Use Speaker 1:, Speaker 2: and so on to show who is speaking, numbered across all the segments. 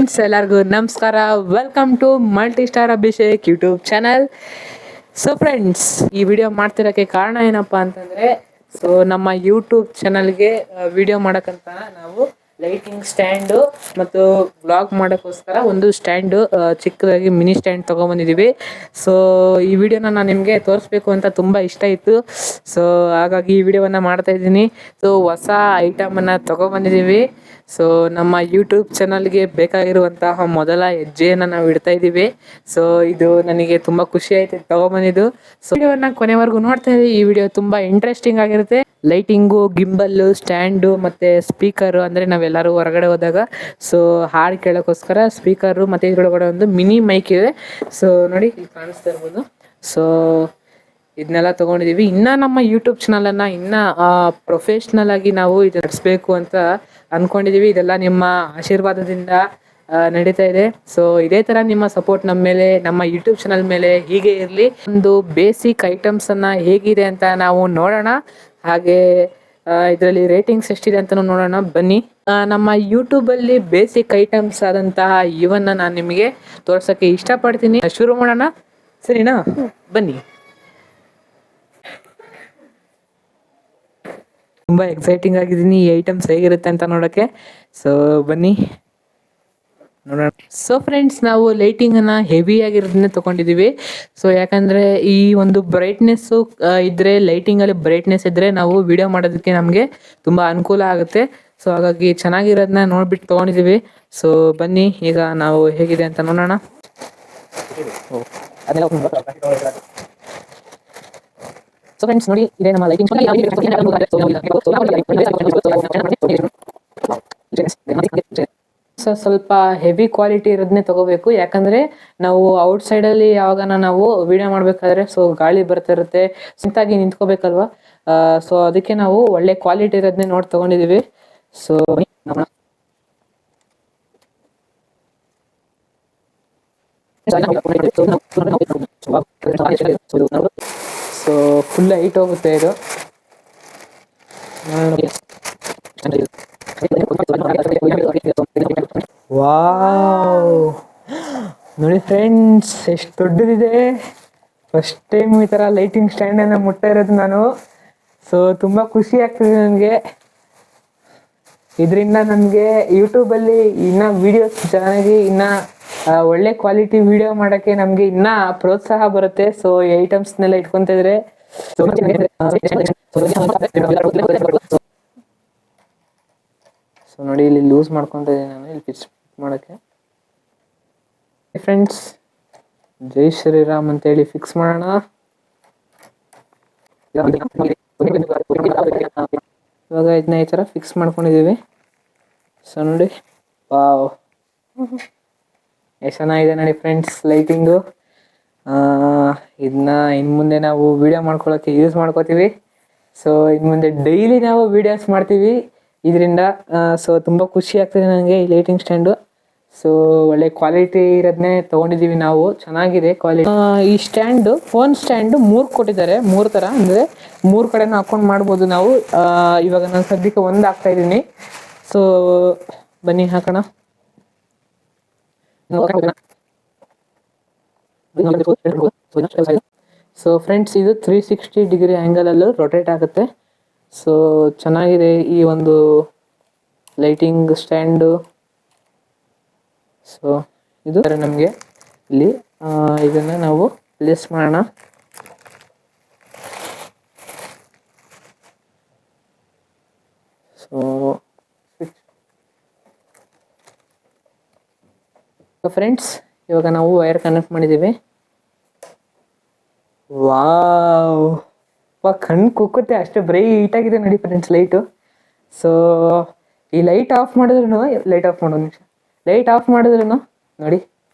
Speaker 1: Friends, ಎಲ್ಲರಿಗೂ ನಮಸ್ಕಾರ. Welcome to multi star Abhishek YouTube channel. So friends, ಈ ವಿಡಿಯೋ ಮಾಡ್ತಿರೋಕ್ಕೆ ಕಾರಣ ಏನಪ್ಪಾ ಅಂತಂದ್ರೆ, ಸೊ ನಮ್ಮ ಯೂಟ್ಯೂಬ್ ಚಾನಲ್ಗೆ ವಿಡಿಯೋ ಮಾಡೋಕ್ಕಂತ ನಾವು ಲೈಟಿಂಗ್ ಸ್ಟ್ಯಾಂಡು ಮತ್ತು ಬ್ಲಾಗ್ ಮಾಡೋಕ್ಕೋಸ್ಕರ ಒಂದು ಸ್ಟ್ಯಾಂಡು, ಚಿಕ್ಕದಾಗಿ ಮಿನಿ ಸ್ಟ್ಯಾಂಡ್ ತೊಗೊಂಬಂದಿದ್ದೀವಿ. ಸೊ ಈ ವಿಡಿಯೋನ ನಾನು ನಿಮಗೆ ತೋರಿಸ್ಬೇಕು ಅಂತ ತುಂಬ ಇಷ್ಟ ಇತ್ತು. ಸೊ ಹಾಗಾಗಿ ಈ ವಿಡಿಯೋವನ್ನು ಮಾಡ್ತಾ ಇದ್ದೀನಿ. ಸೊ ಹೊಸ ಐಟಮನ್ನು ತೊಗೊಬಂದಿದ್ದೀವಿ. ಸೊ ನಮ್ಮ ಯೂಟ್ಯೂಬ್ ಚಾನಲ್ಗೆ ಬೇಕಾಗಿರುವಂತಹ ಮೊದಲ ಹೆಜ್ಜೆಯನ್ನು ನಾವು ಇಡ್ತಾ ಇದ್ದೀವಿ. ಸೊ ಇದು ನನಗೆ ತುಂಬ ಖುಷಿ ಆಯ್ತು ತಗೊಬಂದಿದ್ದು. ಸೊ ವಿಡಿಯೋನ ಕೊನೆವರೆಗೂ ನೋಡ್ತಾ ಇದ್ದೀವಿ. ಈ ವಿಡಿಯೋ ತುಂಬ ಇಂಟ್ರೆಸ್ಟಿಂಗ್ ಆಗಿರುತ್ತೆ. ಲೈಟಿಂಗು, ಗಿಂಬಲ್ಲು, ಸ್ಟ್ಯಾಂಡು ಮತ್ತು ಸ್ಪೀಕರು, ಅಂದರೆ ನಾವೆಲ್ಲರೂ ಹೊರಗಡೆ ಹೋದಾಗ ಸೊ ಹಾಡು ಕೇಳೋಕ್ಕೋಸ್ಕರ ಸ್ಪೀಕರು ಮತ್ತು ಇದ್ರೊಳಗಡೆ ಒಂದು ಮಿನಿ ಮೈಕ್ ಇದೆ. ಸೊ ನೋಡಿ, ಇಲ್ಲಿ ಕಾಣಿಸ್ತಾ ಇರ್ಬೋದು. ಸೊ ಇದನ್ನೆಲ್ಲ ತೊಗೊಂಡಿದ್ದೀವಿ. ಇನ್ನು ನಮ್ಮ ಯೂಟ್ಯೂಬ್ ಚಾನಲನ್ನು ಇನ್ನೂ ಪ್ರೊಫೆಷ್ನಲ್ ಆಗಿ ನಾವು ಇದು ನಡೆಸಬೇಕು ಅಂತ ಅಂದ್ಕೊಂಡಿದ್ದೀವಿ. ಇದೆಲ್ಲ ನಿಮ್ಮ ಆಶೀರ್ವಾದದಿಂದ ನಡೀತಾ ಇದೆ. ಸೊ ಇದೇ ಥರ ನಿಮ್ಮ ಸಪೋರ್ಟ್ ನಮ್ಮ ಮೇಲೆ, ನಮ್ಮ ಯೂಟ್ಯೂಬ್ ಚಾನಲ್ ಮೇಲೆ ಹೀಗೆ ಇರಲಿ. ಒಂದು ಬೇಸಿಕ್ ಐಟಮ್ಸನ್ನು ಹೇಗಿದೆ ಅಂತ ನಾವು ನೋಡೋಣ. ಹಾಗೆ ಇದರಲ್ಲಿ ರೇಟಿಂಗ್ಸ್ ಎಷ್ಟಿದೆ ಅಂತ ನೋಡೋಣ ಬನ್ನಿ. ನಮ್ಮ ಯೂಟ್ಯೂಬಲ್ಲಿ ಬೇಸಿಕ್ ಐಟಮ್ಸ್ ಆದಂತಹ ಇವನ್ನು ನಾನು ನಿಮಗೆ ತೋರ್ಸೋಕ್ಕೆ ಇಷ್ಟಪಡ್ತೀನಿ. ಶುರು ಮಾಡೋಣ, ಸರಿನಾ? ಬನ್ನಿ. ತುಂಬ ಎಕ್ಸೈಟಿಂಗ್ ಆಗಿದ್ದೀನಿ ಈ ಐಟಮ್ಸ್ ಹೇಗಿರುತ್ತೆ ಅಂತ ನೋಡೋಕ್ಕೆ. ಸೊ ಬನ್ನಿ ನೋಡೋಣ. ಸೊ ಫ್ರೆಂಡ್ಸ್, ನಾವು ಲೈಟಿಂಗನ್ನು ಹೆವಿ ಆಗಿರೋದನ್ನೇ ತೊಗೊಂಡಿದ್ದೀವಿ. ಸೊ ಯಾಕಂದರೆ ಈ ಒಂದು ಬ್ರೈಟ್ನೆಸ್ಸು ಇದ್ದರೆ, ಲೈಟಿಂಗಲ್ಲಿ ಬ್ರೈಟ್ನೆಸ್ ಇದ್ದರೆ ನಾವು ವಿಡಿಯೋ ಮಾಡೋದಕ್ಕೆ ನಮಗೆ ತುಂಬ ಅನುಕೂಲ ಆಗುತ್ತೆ. ಸೊ ಹಾಗಾಗಿ ಚೆನ್ನಾಗಿರೋದನ್ನ ನೋಡಿಬಿಟ್ಟು ತೊಗೊಂಡಿದ್ದೀವಿ. ಸೊ ಬನ್ನಿ, ಈಗ ನಾವು ಹೇಗಿದೆ ಅಂತ ನೋಡೋಣ. ಸೊ ಫ್ರೆಂಡ್ಸ್ ನೋಡಿ, ಇದೇ ನಮ್ಮ ಲೈಟಿಂಗ್. ಸ್ವಲ್ಪ ಹೆವಿ ಕ್ವಾಲಿಟಿ ಇರೋದನ್ನೇ ತಗೋಬೇಕು. ಯಾಕಂದರೆ ನಾವು ಔಟ್ಸೈಡಲ್ಲಿ ಯಾವಾಗ ನಾವು ವಿಡಿಯೋ ಮಾಡಬೇಕಾದ್ರೆ ಸೊ ಗಾಳಿ ಬರ್ತಾ ಇರುತ್ತೆ, ಸಿಂತಾಗಿ ನಿಂತ್ಕೋಬೇಕಲ್ವ. ಸೊ ಅದಕ್ಕೆ ನಾವು ಒಳ್ಳೆ ಕ್ವಾಲಿಟಿ ಇರೋದನ್ನೇ ನೋಡಿ ತೊಗೊಂಡಿದ್ದೀವಿ. ಸೊ ಸೊ ಫುಲ್ ಹೈಟ್ ಹೋಗುತ್ತೆ ಇದು. ವಾವ್, ನೋಡಿ ಫ್ರೆಂಡ್ಸ್, ಎಷ್ಟು ದೊಡ್ಡದಿದೆ. ಫಸ್ಟ್ ಟೈಮ್ ಈ ಥರ ಲೈಟಿಂಗ್ ಸ್ಟ್ಯಾಂಡನ್ನು ಮುಟ್ತಾ ಇರೋದು ನಾನು. ಸೊ ತುಂಬ ಖುಷಿ ಆಗ್ತಿದೆ ನನಗೆ. ಇದರಿಂದ ನನಗೆ ಯೂಟ್ಯೂಬಲ್ಲಿ ಇನ್ನೂ ವೀಡಿಯೋಸ್ ಚೆನ್ನಾಗಿ, ಇನ್ನೂ ಒಳ್ಳೆ ಕ್ವಾಲಿಟಿ ವಿಡಿಯೋ ಮಾಡೋಕ್ಕೆ ನಮಗೆ ಇನ್ನೂ ಪ್ರೋತ್ಸಾಹ ಬರುತ್ತೆ. ಸೊ ಈ ಐಟಮ್ಸ್ನೆಲ್ಲ ಇಟ್ಕೊತಿದ್ರೆ ಸೊ ನೋಡಿ, ಇಲ್ಲಿ ಲೂಸ್ ಮಾಡ್ಕೊತಾ ಇದ್ದೀನಿ ನಾನು, ಇಲ್ಲಿ ಫಿಕ್ಸ್ ಮಾಡೋಕ್ಕೆ. ಫ್ರೆಂಡ್ಸ್, ಜೈ ಶ್ರೀರಾಮ್ ಅಂತೇಳಿ ಫಿಕ್ಸ್ ಮಾಡೋಣ. ಇವಾಗ ಇದನ್ನ ಈ ಥರ ಫಿಕ್ಸ್ ಮಾಡ್ಕೊಂಡಿದ್ದೀವಿ. ಸೊ ನೋಡಿ, ವಾವ್, ಎಷ್ಟು ಚೆನ್ನಾಗಿದೆ ನೋಡಿ ಫ್ರೆಂಡ್ಸ್ ಲೈಟಿಂಗು. ಇದನ್ನ ಇನ್ನು ಮುಂದೆ ನಾವು ವಿಡಿಯೋ ಮಾಡ್ಕೊಳ್ಳೋಕ್ಕೆ ಯೂಸ್ ಮಾಡ್ಕೋತೀವಿ. ಸೊ ಇನ್ನು ಮುಂದೆ ಡೈಲಿ ನಾವು ವೀಡಿಯೋಸ್ ಮಾಡ್ತೀವಿ ಇದರಿಂದ. ಸೊ ತುಂಬ ಖುಷಿ ಆಗ್ತದೆ ನನಗೆ ಈ ಲೈಟಿಂಗ್ ಸ್ಟ್ಯಾಂಡು. ಸೊ ಒಳ್ಳೆ ಕ್ವಾಲಿಟಿ ಇರೋದನ್ನೇ ತೊಗೊಂಡಿದ್ದೀವಿ ನಾವು, ಚೆನ್ನಾಗಿದೆ ಕ್ವಾಲಿಟಿ. ಈ ಸ್ಟ್ಯಾಂಡು, ಫೋನ್ ಸ್ಟ್ಯಾಂಡು 3 ಕೊಟ್ಟಿದ್ದಾರೆ, 3 ಥರ, ಅಂದರೆ 3 ಕಡೆನೂ ಹಾಕ್ಕೊಂಡು ಮಾಡ್ಬೋದು ನಾವು. ಇವಾಗ ನಾನು ಸದ್ಯಕ್ಕೆ ಒಂದು ಹಾಕ್ತಾ ಇದ್ದೀನಿ. ಸೊ ಬನ್ನಿ ಹಾಕೋಣ. ಸೊ ಫ್ರೆಂಡ್ಸ್, ಇದು 360 ಡಿಗ್ರಿ ಆ್ಯಂಗಲಲ್ಲೂ ರೊಟೇಟ್ ಆಗುತ್ತೆ. ಸೊ ಚೆನ್ನಾಗಿದೆ ಈ ಒಂದು ಲೈಟಿಂಗ್ ಸ್ಟ್ಯಾಂಡು. ಸೊ ಇದು ನಮಗೆ ಇಲ್ಲಿ ಇದನ್ನು ನಾವು ಪ್ಲೇಸ್ ಮಾಡೋಣ. ಸೊ ಫ್ರೆಂಡ್ಸ್, ಇವಾಗ ನಾವು ವೈರ್ ಕನೆಕ್ಟ್ ಮಾಡಿದ್ದೀವಿ. ವಾವ್, ಕಣ್ಣು ಕುಕ್ಕುತ್ತೆ, ಅಷ್ಟೇ ಬ್ರೈಟಾಗಿದೆ ನೋಡಿ ಫ್ರೆಂಡ್ಸ್ ಲೈಟು. ಸೊ ಈ ಲೈಟ್ ಆಫ್ ಮಾಡಿದ್ರು, ಲೈಟ್ ಆಫ್ ಮಾಡಿದ್ರು ನೋಡಿ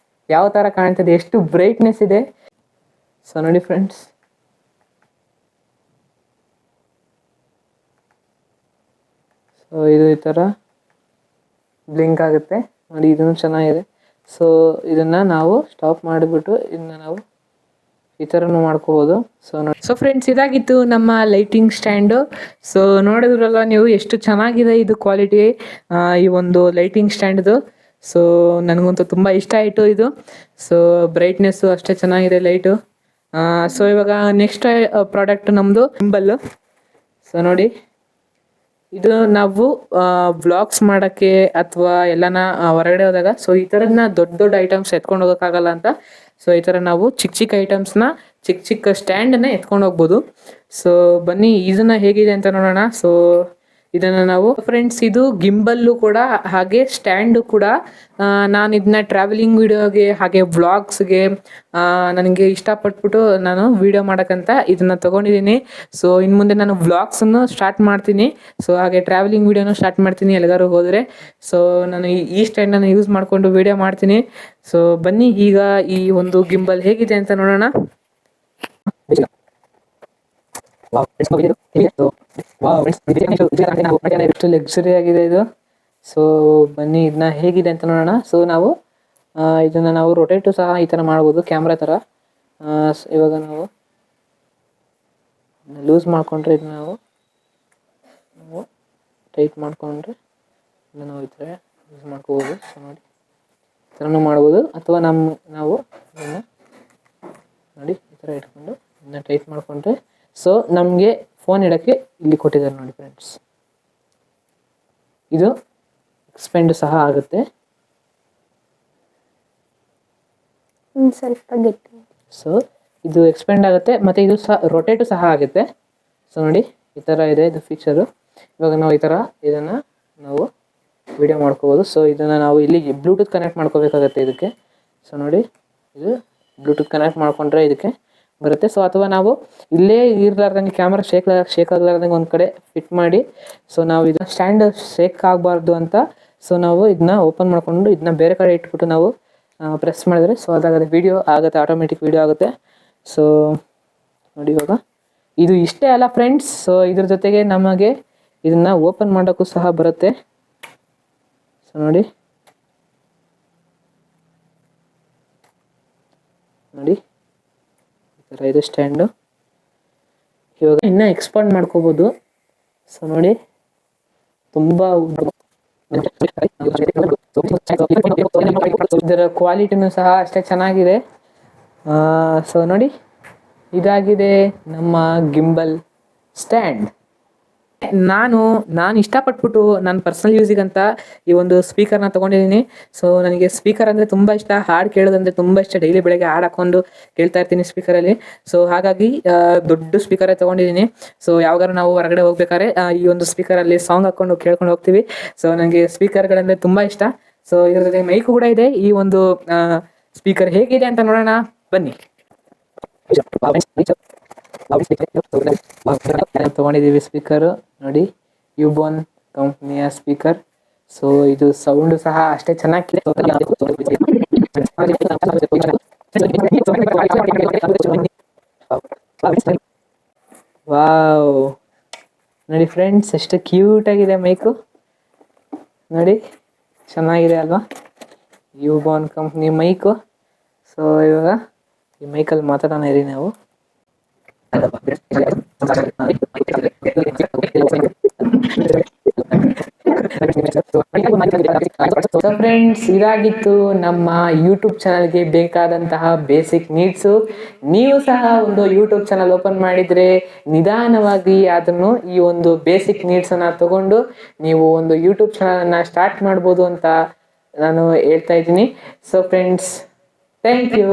Speaker 1: ಯಾವ ಥರ ಕಾಣ್ತದೆ, ಎಷ್ಟು ಬ್ರೈಟ್ನೆಸ್ ಇದೆ. ಸೊ ನೋಡಿ ಫ್ರೆಂಡ್ಸ್, ಸೊ ಇದು ಈ ಥರ ಬ್ಲಿಂಕ್ ಆಗುತ್ತೆ ನೋಡಿ, ಇದನ್ನು ಚೆನ್ನಾಗಿದೆ. ಸೊ ಇದನ್ನು ನಾವು ಸ್ಟಾಪ್ ಮಾಡಿಬಿಟ್ಟು ಇದನ್ನ ನಾವು ಈ ಥರನೂ ಮಾಡ್ಕೋಬೋದು. ಸೊ ಫ್ರೆಂಡ್ಸ್, ಇದಾಗಿತ್ತು ನಮ್ಮ ಲೈಟಿಂಗ್ ಸ್ಟ್ಯಾಂಡು. ಸೊ ನೋಡಿದ್ರಲ್ಲ ನೀವು ಎಷ್ಟು ಚೆನ್ನಾಗಿದೆ ಇದು ಕ್ವಾಲಿಟಿ, ಈ ಒಂದು ಲೈಟಿಂಗ್ ಸ್ಟ್ಯಾಂಡ್ದು. ಸೊ ನನಗಂತೂ ತುಂಬ ಇಷ್ಟ ಆಯಿತು ಇದು. ಸೊ ಬ್ರೈಟ್ನೆಸ್ಸು ಅಷ್ಟೇ ಚೆನ್ನಾಗಿದೆ ಲೈಟು. ಸೊ ಇವಾಗ ನೆಕ್ಸ್ಟ್ ಪ್ರಾಡಕ್ಟ್ ನಮ್ಮದು ಗಿಂಬಲ್ಲು. ಸೊ ನೋಡಿ, ಇದು ನಾವು ವ್ಲಾಗ್ಸ್ ಮಾಡೋಕ್ಕೆ ಅಥವಾ ಎಲ್ಲನ ಹೊರಗಡೆ ಹೋದಾಗ ಸೊ ಈ ಥರದನ್ನ ದೊಡ್ಡ ದೊಡ್ಡ ಐಟಮ್ಸ್ ಎತ್ಕೊಂಡು ಹೋಗೋಕ್ಕಾಗಲ್ಲ ಅಂತ ಸೊ ಈ ಥರ ನಾವು ಚಿಕ್ಕ ಚಿಕ್ಕ ಐಟಮ್ಸ್ನ ಚಿಕ್ಕ ಸ್ಟ್ಯಾಂಡನ್ನ ಎತ್ಕೊಂಡು ಹೋಗ್ಬೋದು. ಸೊ ಬನ್ನಿ ಇದನ್ನ ಹೇಗಿದೆ ಅಂತ ನೋಡೋಣ. ಸೊ ಇದನ್ನು ನಾವು ಫ್ರೆಂಡ್ಸ್, ಇದು ಗಿಂಬಲ್ಲು ಕೂಡ ಹಾಗೆ ಸ್ಟ್ಯಾಂಡು ಕೂಡ. ನಾನು ಇದನ್ನ ಟ್ರಾವೆಲಿಂಗ್ ವಿಡಿಯೋಗೆ ಹಾಗೆ ವ್ಲಾಗ್ಸ್ಗೆ ನನಗೆ ಇಷ್ಟಪಟ್ಬಿಟ್ಟು ನಾನು ವಿಡಿಯೋ ಮಾಡೋಕ್ಕಂತ ಇದನ್ನ ತೊಗೊಂಡಿದ್ದೀನಿ. ಸೊ ಇನ್ನು ಮುಂದೆ ನಾನು ವ್ಲಾಗ್ಸನ್ನು ಸ್ಟಾರ್ಟ್ ಮಾಡ್ತೀನಿ. ಸೊ ಹಾಗೆ ಟ್ರಾವೆಲಿಂಗ್ ವಿಡಿಯೋನು ಸ್ಟಾರ್ಟ್ ಮಾಡ್ತೀನಿ ಎಲ್ಲಿಗಾರು ಹೋದರೆ. ಸೊ ನಾನು ಈ ಸ್ಟ್ಯಾಂಡನ್ನು ಯೂಸ್ ಮಾಡಿಕೊಂಡು ವಿಡಿಯೋ ಮಾಡ್ತೀನಿ. ಸೊ ಬನ್ನಿ ಈಗ ಈ ಒಂದು ಗಿಂಬಲ್ ಹೇಗಿದೆ ಅಂತ ನೋಡೋಣ. ಎಷ್ಟು ಲಕ್ಸುರಿ ಆಗಿದೆ ಇದು. ಸೊ ಬನ್ನಿ ಇದನ್ನ ಹೇಗಿದೆ ಅಂತ ನೋಡೋಣ. ಸೊ ನಾವು ಇದನ್ನ ನಾವು ರೊಟೇಟು ಸಹ ಈ ಥರ ಮಾಡ್ಬೋದು ಕ್ಯಾಮ್ರಾ ಥರ. ಇವಾಗ ನಾವು ಲೂಸ್ ಮಾಡಿಕೊಂಡ್ರೆ ಇದನ್ನ ನಾವು ಟೈಟ್ ಮಾಡಿಕೊಂಡ್ರೆ ಇದನ್ನ ನಾವು ಈ ಥರ ಯೂಸ್ ಮಾಡ್ಕೋಬೋದು. ಸೊ ನೋಡಿ ಈ ಥರನೂ ಮಾಡ್ಬೋದು, ಅಥವಾ ನಾವು ಇದನ್ನು ನೋಡಿ ಈ ಥರ ಇಟ್ಕೊಂಡು ಇದನ್ನ ಟೈಟ್ ಮಾಡಿಕೊಂಡ್ರೆ ಸೊ ನಮಗೆ ಫೋನ್ ಇಡೋಕ್ಕೆ ಇಲ್ಲಿ ಕೊಟ್ಟಿದ್ದಾರೆ ನೋಡಿ ಫ್ರೆಂಡ್ಸ್. ಇದು ಎಕ್ಸ್ಪೆಂಡ್ ಸಹ ಆಗುತ್ತೆ,
Speaker 2: ಸ್ವಲ್ಪ ಗಟ್ಟಿ.
Speaker 1: ಸೊ ಇದು ಎಕ್ಸ್ಪೆಂಡ್ ಆಗುತ್ತೆ ಮತ್ತು ಇದು ಸಹ ರೊಟೇಟು ಸಹ ಆಗುತ್ತೆ. ಸೊ ನೋಡಿ ಈ ಥರ ಇದೆ ಇದು ಫೀಚರು. ಇವಾಗ ನಾವು ಈ ಥರ ಇದನ್ನು ನಾವು ವಿಡಿಯೋ ಮಾಡ್ಕೋಬೋದು. ಸೊ ಇದನ್ನು ನಾವು ಇಲ್ಲಿ ಬ್ಲೂಟೂತ್ ಕನೆಕ್ಟ್ ಮಾಡ್ಕೋಬೇಕಾಗತ್ತೆ ಇದಕ್ಕೆ. ಸೊ ನೋಡಿ ಇದು ಬ್ಲೂಟೂತ್ ಕನೆಕ್ಟ್ ಮಾಡ್ಕೊಂಡ್ರೆ ಇದಕ್ಕೆ ಬರುತ್ತೆ. ಸೊ ಅಥವಾ ನಾವು ಇಲ್ಲೇ ಇರಲಾರ್ದಂಗೆ ಕ್ಯಾಮ್ರಾ ಶೇಕ್ ಆಗಲಾರ್ದಂಗೆ ಒಂದು ಕಡೆ ಫಿಟ್ ಮಾಡಿ ಸೊ ನಾವು ಇದನ್ನ ಸ್ಟ್ಯಾಂಡ್ ಶೇಕ್ ಆಗಬಾರ್ದು ಅಂತ ಸೊ ನಾವು ಇದನ್ನ ಓಪನ್ ಮಾಡಿಕೊಂಡು ಇದನ್ನ ಬೇರೆ ಕಡೆ ಇಟ್ಬಿಟ್ಟು ನಾವು ಪ್ರೆಸ್ ಮಾಡಿದ್ರೆ ಸೊ ಅದಾಗುತ್ತೆ, ವಿಡಿಯೋ ಆಗುತ್ತೆ, ಆಟೋಮೆಟಿಕ್ ವಿಡಿಯೋ ಆಗುತ್ತೆ. ಸೊ ನೋಡಿ ಇವಾಗ ಇದು ಇಷ್ಟೇ ಅಲ್ಲ ಫ್ರೆಂಡ್ಸ್. ಸೊ ಇದ್ರ ಜೊತೆಗೆ ನಮಗೆ ಇದನ್ನ ಓಪನ್ ಮಾಡೋಕ್ಕೂ ಸಹ ಬರುತ್ತೆ. ಸೊ ನೋಡಿ ಈ ಥರ ಇದು ಸ್ಟ್ಯಾಂಡು. ಇವಾಗ ಇನ್ನೂ ಎಕ್ಸ್ಪಾಂಡ್ ಮಾಡ್ಕೋಬೋದು. ಸೊ ನೋಡಿ ತುಂಬ ಇದರ ಕ್ವಾಲಿಟಿನೂ ಸಹ ಅಷ್ಟೇ ಚೆನ್ನಾಗಿದೆ. ಸೊ ನೋಡಿ ಇದಾಗಿದೆ ನಮ್ಮ ಗಿಂಬಲ್ ಸ್ಟ್ಯಾಂಡ್. ನಾನು ಇಷ್ಟಪಟ್ಬಿಟ್ಟು ನಾನು ಪರ್ಸನಲ್ ಯೂಸಿಗಂತ ಈ ಒಂದು ಸ್ಪೀಕರ್ನ ತೊಗೊಂಡಿದ್ದೀನಿ. ಸೊ ನನಗೆ ಸ್ಪೀಕರ್ ಅಂದರೆ ತುಂಬ ಇಷ್ಟ, ಹಾಡು ಕೇಳೋದಂದರೆ ತುಂಬ ಇಷ್ಟ. ಡೈಲಿ ಬೆಳಗ್ಗೆ ಹಾಡು ಹಾಕ್ಕೊಂಡು ಕೇಳ್ತಾ ಇರ್ತೀನಿ ಸ್ಪೀಕರಲ್ಲಿ. ಸೊ ಹಾಗಾಗಿ ದೊಡ್ಡ ಸ್ಪೀಕರೇ ತೊಗೊಂಡಿದ್ದೀನಿ. ಸೊ ಯಾವಾಗಾರು ನಾವು ಹೊರಗಡೆ ಹೋಗ್ಬೇಕಾದ್ರೆ ಈ ಒಂದು ಸ್ಪೀಕರಲ್ಲಿ ಸಾಂಗ್ ಹಾಕ್ಕೊಂಡು ಕೇಳ್ಕೊಂಡು ಹೋಗ್ತೀವಿ. ಸೊ ನನಗೆ ಸ್ಪೀಕರ್ಗಳಂದರೆ ತುಂಬ ಇಷ್ಟ. ಸೊ ಇದರ ಜೊತೆ ಮೈಕು ಕೂಡ ಇದೆ. ಈ ಒಂದು ಸ್ಪೀಕರ್ ಹೇಗಿದೆ ಅಂತ ನೋಡೋಣ ಬನ್ನಿ. ತೊಗೊಂಡಿದ್ದೀವಿ ಸ್ಪೀಕರು ನೋಡಿ, ಯುಬೋನ್ ಕಂಪ್ನಿಯ ಸ್ಪೀಕರ್. ಸೊ ಇದು ಸೌಂಡು ಸಹ ಅಷ್ಟೇ ಚೆನ್ನಾಗಿದೆ. ವಾವ್ ನೋಡಿ ಫ್ರೆಂಡ್ಸ್, ಎಷ್ಟು ಕ್ಯೂಟ್ ಆಗಿದೆ ಮೈಕು ನೋಡಿ, ಚೆನ್ನಾಗಿದೆ ಅಲ್ವಾ? ಯುಬೋನ್ ಕಂಪ್ನಿ ಮೈಕು. ಸೊ ಇವಾಗ ಈ ಮೈಕಲ್ಲಿ ಮಾತಾಡೋಣ ಇರಿ ನಾವು. ಫ್ರೆಂಡ್ಸ್, ಇದಾಗಿತ್ತು ನಮ್ಮ ಯೂಟ್ಯೂಬ್ ಚಾನಲ್ಗೆ ಬೇಕಾದಂತಹ ಬೇಸಿಕ್ ನೀಡ್ಸು. ನೀವು ಸಹ ಒಂದು ಯೂಟ್ಯೂಬ್ ಚಾನಲ್ ಓಪನ್ ಮಾಡಿದ್ರೆ ನಿಧಾನವಾಗಿ ಅದನ್ನು ಈ ಒಂದು ಬೇಸಿಕ್ ನೀಡ್ಸನ್ನು ತಗೊಂಡು ನೀವು ಒಂದು ಯೂಟ್ಯೂಬ್ ಚಾನಲನ್ನು ಸ್ಟಾರ್ಟ್ ಮಾಡ್ಬೋದು ಅಂತ ನಾನು ಹೇಳ್ತಾ ಇದ್ದೀನಿ. So friends, thank you.